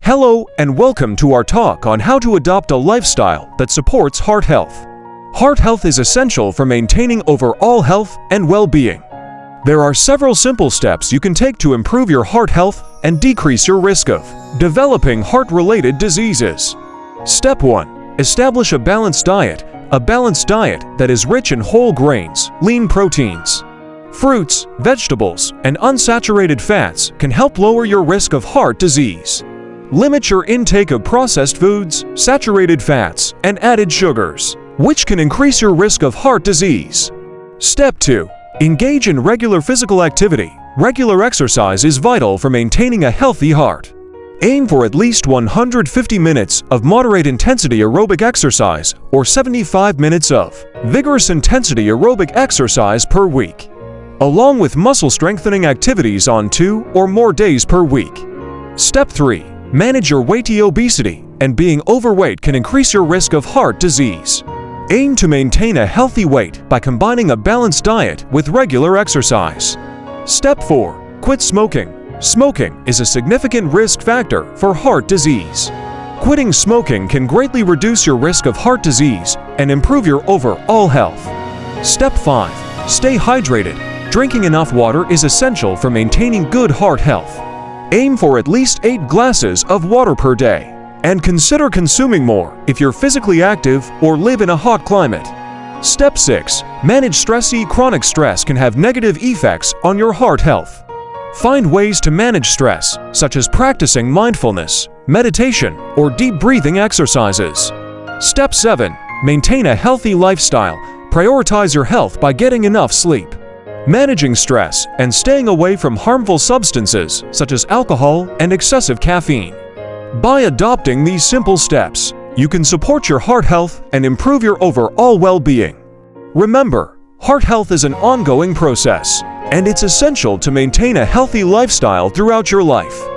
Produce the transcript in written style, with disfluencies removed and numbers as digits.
Hello and welcome to our talk on how to adopt a lifestyle that supports heart health. Heart health is essential for maintaining overall health and well-being. There are several simple steps you can take to improve your heart health and decrease your risk of developing heart-related diseases. Step 1. Establish a balanced diet. A balanced diet that is rich in whole grains, lean proteins, fruits, vegetables, and unsaturated fats can help lower your risk of heart disease. Limit your intake of processed foods, saturated fats, and added sugars, which can increase your risk of heart disease. Step 2. Engage in regular physical activity. Regular exercise is vital for maintaining a healthy heart. Aim for at least 150 minutes of moderate intensity aerobic exercise or 75 minutes of vigorous intensity aerobic exercise per week, along with muscle strengthening activities on 2 or more days per week. Step 3. Manage your weight. Obesity and being overweight can increase your risk of heart disease. Aim to maintain a healthy weight by combining a balanced diet with regular exercise. Step 4. Quit smoking. Smoking is a significant risk factor for heart disease. Quitting smoking can greatly reduce your risk of heart disease and improve your overall health. Step 5. Stay hydrated. Drinking enough water is essential for maintaining good heart health. Aim for at least 8 glasses of water per day, and consider consuming more if you're physically active or live in a hot climate. Step 6. Manage stress. Chronic stress can have negative effects on your heart health. Find ways to manage stress, such as practicing mindfulness, meditation, or deep breathing exercises. Step 7. Maintain a healthy lifestyle. Prioritize your health by getting enough sleep, managing stress, and staying away from harmful substances such as alcohol and excessive caffeine. By adopting these simple steps, you can support your heart health and improve your overall well-being. Remember, heart health is an ongoing process, and it's essential to maintain a healthy lifestyle throughout your life.